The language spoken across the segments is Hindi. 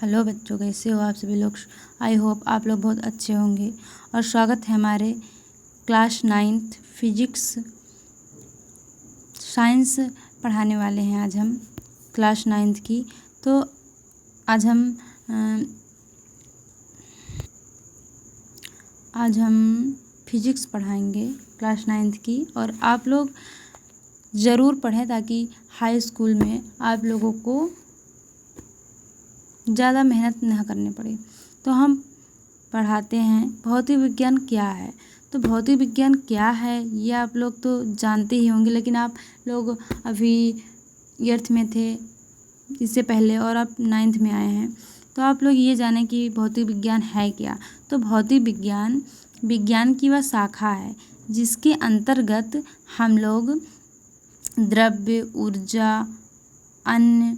हेलो बच्चों, कैसे हो आप सभी लोग। आई होप आप लोग बहुत अच्छे होंगे और स्वागत है हमारे क्लास 9th फिजिक्स साइंस पढ़ाने वाले हैं आज हम क्लास 9th की। तो आज हम फिजिक्स पढ़ाएंगे क्लास 9th की, और आप लोग ज़रूर पढ़ें ताकि हाई स्कूल में आप लोगों को ज़्यादा मेहनत ना करनी पड़े। तो हम पढ़ाते हैं भौतिक विज्ञान क्या है। तो भौतिक विज्ञान क्या है ये आप लोग तो जानते ही होंगे, लेकिन आप लोग अभी 8th में थे इससे पहले और आप 9th में आए हैं, तो आप लोग ये जानें कि भौतिक विज्ञान है क्या। तो भौतिक विज्ञान विज्ञान की वह शाखा है जिसके अंतर्गत हम लोग द्रव्य, ऊर्जा, अन्य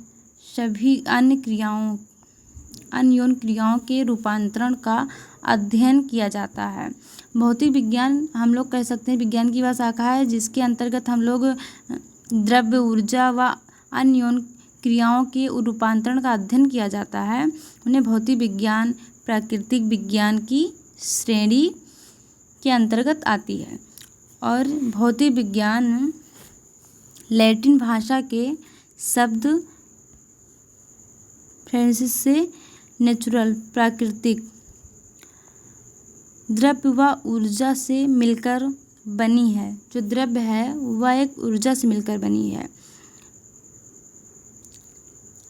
यौन क्रियाओं के रूपांतरण का अध्ययन किया जाता है। भौतिक विज्ञान हम लोग कह सकते हैं विज्ञान की वह शाखा है जिसके अंतर्गत हम लोग द्रव्य, ऊर्जा व अन्य यौन क्रियाओं के रूपांतरण का अध्ययन किया जाता है। उन्हें भौतिक विज्ञान प्राकृतिक विज्ञान की श्रेणी के अंतर्गत आती है। और भौतिक विज्ञान लैटिन भाषा के शब्द फ्रांसीसी से नेचुरल प्राकृतिक, द्रव्य व ऊर्जा से मिलकर बनी है। जो द्रव्य है वह एक ऊर्जा से मिलकर बनी है।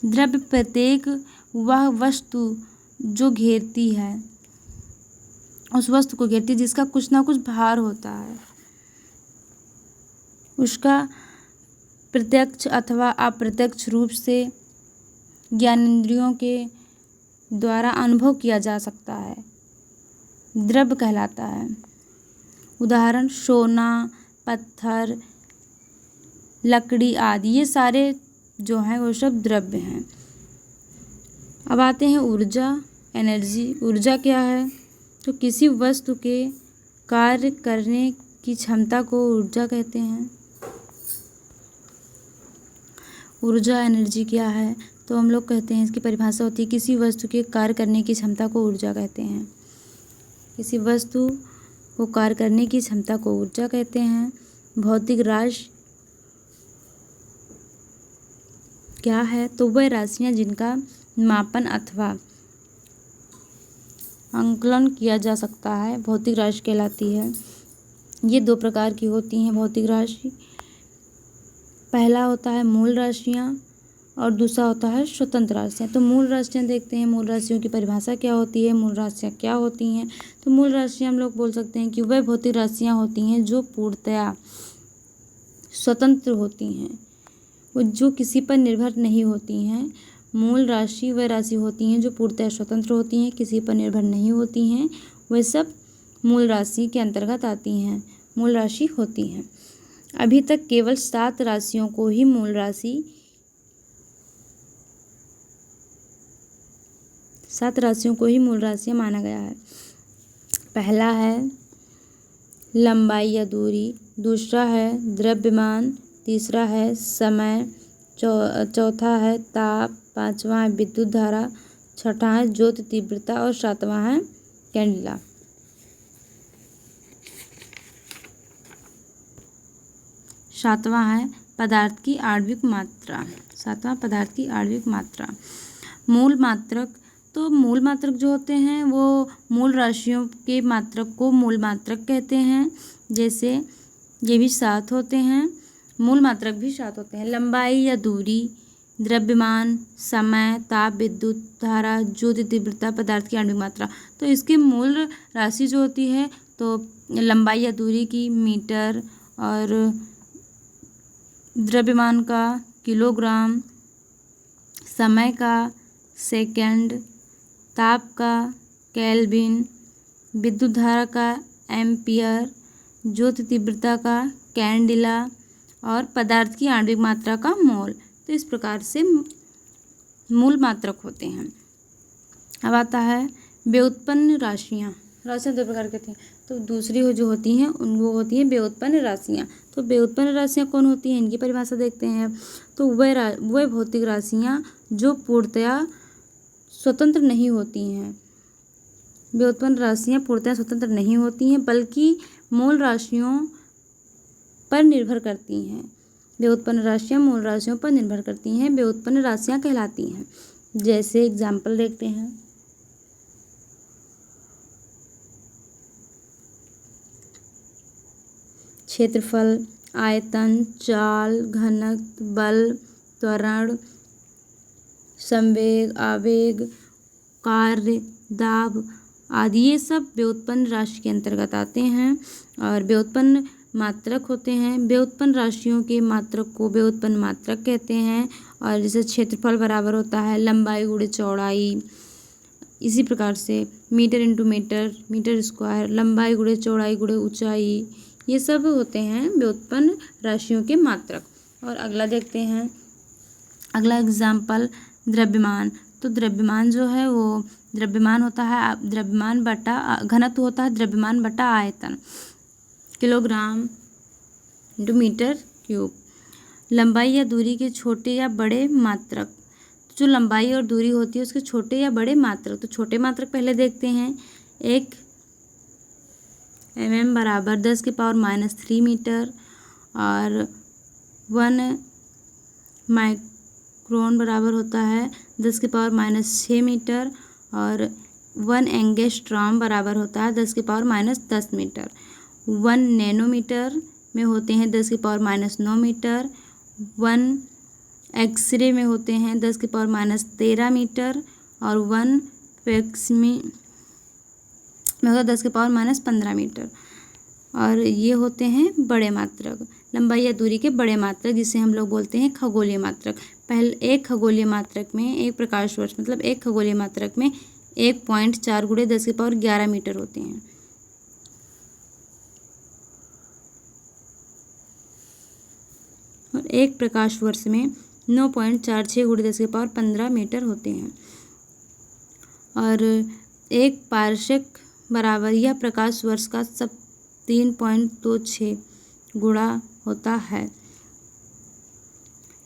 द्रव्य प्रत्येक वह वस्तु जो घेरती है, उस वस्तु को घेरती है जिसका कुछ ना कुछ भार होता है, उसका प्रत्यक्ष अथवा अप्रत्यक्ष रूप से ज्ञानेंद्रियों के द्वारा अनुभव किया जा सकता है, द्रव्य कहलाता है। उदाहरण सोना, पत्थर, लकड़ी आदि, ये सारे जो हैं वो सब द्रव्य हैं। अब आते हैं ऊर्जा, एनर्जी। ऊर्जा क्या है? तो किसी वस्तु के कार्य करने की क्षमता को ऊर्जा कहते हैं। ऊर्जा एनर्जी क्या है? तो हम लोग कहते हैं इसकी परिभाषा होती है किसी वस्तु के कार्य करने की क्षमता को ऊर्जा कहते हैं। किसी वस्तु को कार्य करने की क्षमता को ऊर्जा कहते हैं। भौतिक राशि क्या है? तो वह राशियाँ जिनका मापन अथवा आंकलन किया जा सकता है भौतिक राशि कहलाती है। ये दो प्रकार की होती हैं भौतिक राशि। पहला होता है मूल राशियाँ और दूसरा होता है स्वतंत्र राशियाँ। तो मूल राशियाँ देखते हैं, मूल राशियों की परिभाषा क्या होती है, मूल राशियाँ क्या होती हैं। तो मूल राशियाँ हम लोग बोल सकते हैं कि वह भौतिक राशियाँ होती हैं जो पूर्णतया स्वतंत्र होती हैं, वो जो किसी पर निर्भर नहीं होती हैं। मूल राशि वह राशि होती हैं जो पूर्णतया स्वतंत्र होती हैं, किसी पर निर्भर नहीं होती हैं। वह सब मूल राशि के अंतर्गत आती हैं, मूल राशि होती हैं। अभी तक केवल 7 राशियों को ही मूल राशि 7 राशियों को ही मूल राशियाँ माना गया है। पहला है लंबाई या दूरी, दूसरा है द्रव्यमान, तीसरा है समय, चौथा है ताप, पांचवा है विद्युत धारा, छठा है ज्योति तीव्रता और सातवां है कैंडेला। सातवां है पदार्थ की आणविक मात्रा। सातवां पदार्थ की आणविक मात्रा। मूल मात्रक, तो मूल मात्रक जो होते हैं वो मूल राशियों के मात्रक को मूल मात्रक कहते हैं। जैसे ये भी 7 होते हैं, मूल मात्रक भी 7 होते हैं। लंबाई या दूरी, द्रव्यमान, समय, ताप, विद्युत धारा, ज्योति तीव्रता, पदार्थ की आणविक मात्रा। तो इसकी मूल राशि जो होती है तो लंबाई या दूरी की मीटर, और द्रव्यमान का किलोग्राम, समय का सेकंड, ताप का केल्विन, विद्युत धारा का एम्पियर, ज्योति तीव्रता का कैंडेला और पदार्थ की आणविक मात्रा का मोल। तो इस प्रकार से मूल मात्रक होते हैं। अब आता है व्युत्पन्न राशियाँ। राशियाँ 2 प्रकार की होती हैं। तो दूसरी जो होती हैं वो होती हैं व्युत्पन्न राशियाँ। तो व्युत्पन्न राशियाँ कौन होती हैं, इनकी परिभाषा देखते हैं। तो वह भौतिक राशियाँ जो पूर्णतया स्वतंत्र नहीं होती हैं। व्युत्पन्न राशियाँ पूर्णतः स्वतंत्र नहीं होती हैं, बल्कि मूल राशियों पर निर्भर करती हैं। व्युत्पन्न राशियाँ मूल राशियों पर निर्भर करती हैं, व्युत्पन्न राशियाँ कहलाती हैं। जैसे एग्जाम्पल देखते हैं, क्षेत्रफल, आयतन, चाल, घनत्व, बल, त्वरण, संवेग, आवेग, कार्य, दाब आदि ये सब व्युत्पन्न राशि के अंतर्गत आते हैं। और व्युत्पन्न मात्रक होते हैं। व्युत्पन्न राशियों के मात्रक को व्युत्पन्न मात्रक कहते हैं। और जैसे क्षेत्रफल बराबर होता है लंबाई गुणे चौड़ाई, इसी प्रकार से metre into metre, metre square, लंबाई गुणे चौड़ाई गुणे ऊंचाई, ये सब होते हैं व्युत्पन्न राशियों के मात्रक। और अगला देखते हैं, अगला एग्जाम्पल द्रव्यमान। तो द्रव्यमान जो है वो द्रव्यमान होता है द्रव्यमान बटा घनत्व होता है द्रव्यमान बटा आयतन, किलोग्राम इंटू मीटर क्यूब। लंबाई या दूरी के छोटे या बड़े मात्रक, तो जो लंबाई और दूरी होती है उसके छोटे या बड़े मात्रक, तो छोटे मात्रक पहले देखते हैं। 1 mm बराबर 10⁻³ मीटर, और 1 माइक्रोन बराबर होता है 10⁻6 मीटर, और 1 एंगस्ट्रॉम बराबर होता है 10⁻10 मीटर। 1 नैनोमीटर में होते हैं 10⁻9 मीटर। 1 एक्सरे में होते हैं 10⁻13 मीटर, और 1 पैक्समी में होगा 10⁻15 मीटर। और ये होते हैं बड़े मात्रक, लंबाई या दूरी के बड़े मात्रक, जिसे हम लोग बोलते हैं खगोलीय मात्रक। पहले एक खगोलीय मात्रक में एक प्रकाश वर्ष मतलब एक खगोलीय मात्रक में 1.4 × 10⁻11 मीटर होते हैं। और एक प्रकाश वर्ष में 9.46 × 10⁻15 मीटर होते हैं। और एक पारसेक बराबर यह प्रकाश वर्ष का 3.26 गुणा होता है।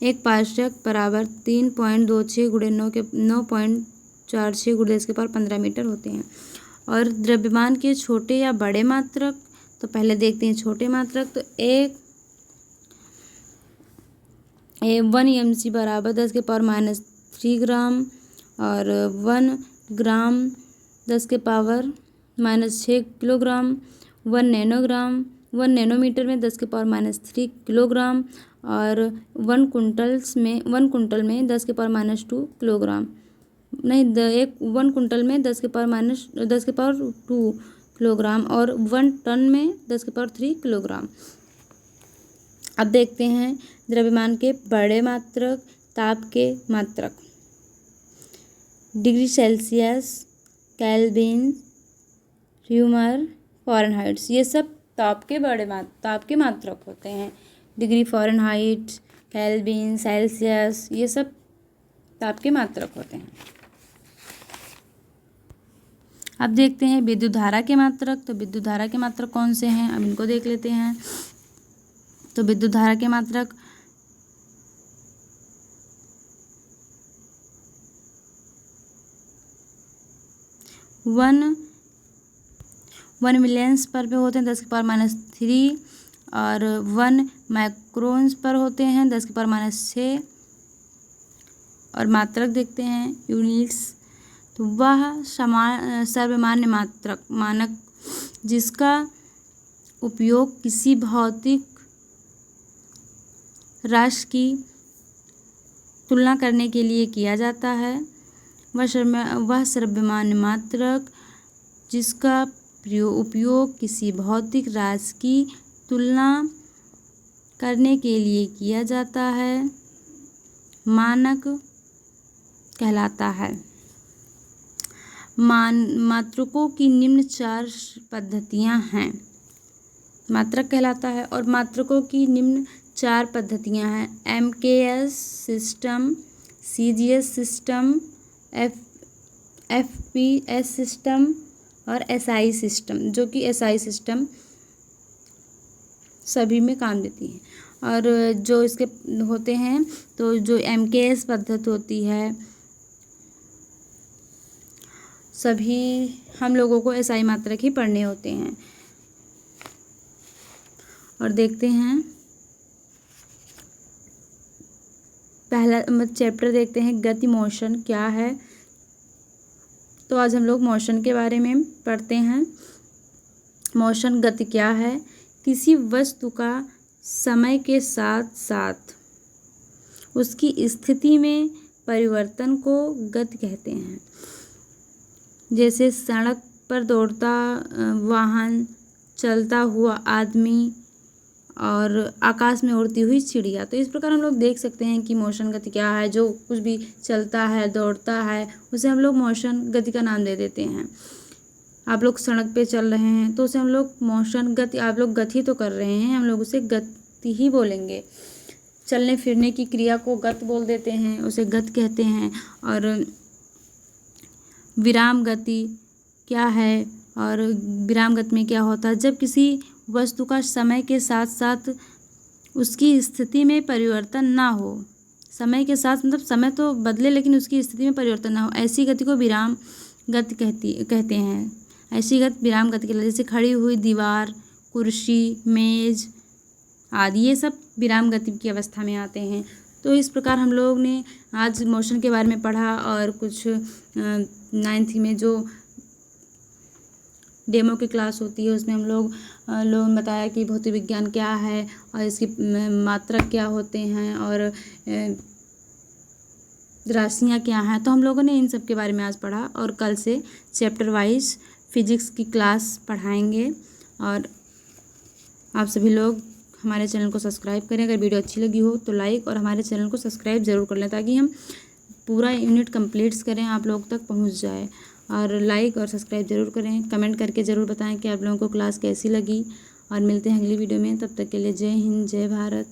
एक पारसेक बराबर 3.26 × 9.46 × 10⁻15 मीटर होते हैं। और द्रव्यमान के छोटे या बड़े मात्रक, तो पहले देखते हैं छोटे मात्रक। तो 1 mc बराबर 10⁻³ ग्राम, और 1 ग्राम 10⁻6 किलोग्राम। 1 नैनोग्राम 1 नैनोमीटर में 10⁻³ किलोग्राम, और 1 कुंटल में 10⁻² किलोग्राम। नहीं, 1 कुंटल में 10⁻² किलोग्राम, और 1 टन में 10⁻³ किलोग्राम। अब देखते हैं द्रव्यमान के बड़े मात्रक, ताप के मात्रक। Degree Celsius, kelvin, rumour, Fahrenheit, ये सब ताप के मात्रक होते हैं। डिग्री फ़ारेनहाइट, केल्विन, सेल्सियस, ये सब ताप के मात्रक होते हैं। अब देखते हैं विद्युत धारा के मात्रक। तो विद्युत धारा के मात्रक कौन से हैं, अब इनको देख लेते हैं। तो विद्युत धारा के मात्रक 1 मिलियंस पर होते हैं 10⁻³ और 1 माइक्रोन्स पर होते हैं 10⁻6। और मात्रक देखते हैं यूनिट्स, तो वह सर्वमान्य मानक जिसका उपयोग किसी भौतिक राशि की तुलना करने के लिए किया जाता है। वह सर्वमान्य मात्रक जिसका उपयोग किसी भौतिक राशि की तुलना करने के लिए किया जाता है मानक कहलाता है। मात्रकों की निम्न 4 पद्धतियाँ हैं। मात्रक कहलाता है और मात्रकों की निम्न 4 पद्धतियाँ हैं। MKS system, CGS system, FPS system और SI सिस्टम, जो कि SI सिस्टम सभी में काम देती है। और जो इसके होते हैं, तो जो MKS पद्धति होती है सभी हम लोगों को SI मात्रक ही पढ़ने होते हैं। और देखते हैं पहला चैप्टर देखते हैं, गति मोशन क्या है। तो आज हम लोग मोशन के बारे में पढ़ते हैं। मोशन गति क्या है? किसी वस्तु का समय के साथ साथ उसकी स्थिति में परिवर्तन को गति कहते हैं। जैसे सड़क पर दौड़ता वाहन, चलता हुआ आदमी और आकाश में उड़ती हुई चिड़िया। तो इस प्रकार हम लोग देख सकते हैं कि मोशन गति क्या है। जो कुछ भी चलता है, दौड़ता है, उसे हम लोग मोशन गति का नाम दे देते हैं। आप लोग सड़क पे चल रहे हैं तो उसे हम लोग मोशन गति, आप लोग गति तो कर रहे हैं, हम लोग उसे गति ही बोलेंगे। चलने फिरने की क्रिया को गति बोल देते हैं, उसे गति कहते हैं। और विराम गति क्या है? और विराम गति में क्या होता है? जब किसी वस्तु का समय के साथ साथ उसकी स्थिति में परिवर्तन ना हो। समय के साथ मतलब समय तो बदले लेकिन उसकी स्थिति में परिवर्तन ना हो, ऐसी गति को विराम गति कहते हैं। ऐसी गति विराम गति कहलाती है। जैसे खड़ी हुई दीवार, कुर्सी, मेज आदि, ये सब विराम गति की अवस्था में आते हैं। तो इस प्रकार हम लोग ने आज मोशन के बारे में पढ़ा। और कुछ 9th में जो डेमो की क्लास होती है उसमें हम लोगों ने बताया कि भौतिक विज्ञान क्या है और इसकी मात्रक क्या होते हैं और राशियाँ क्या हैं। तो हम लोगों ने इन सब के बारे में आज पढ़ा और कल से चैप्टर वाइज फिजिक्स की क्लास पढ़ाएंगे। और आप सभी लोग हमारे चैनल को सब्सक्राइब करें। अगर वीडियो अच्छी लगी हो तो लाइक और हमारे चैनल को सब्सक्राइब ज़रूर कर लें ताकि हम पूरा यूनिट कंप्लीट्स करें, आप लोग तक पहुंच जाए। और लाइक और सब्सक्राइब ज़रूर करें। कमेंट करके ज़रूर बताएं कि आप लोगों को क्लास कैसी लगी। और मिलते हैं अगली वीडियो में, तब तक के लिए जय हिंद, जय भारत।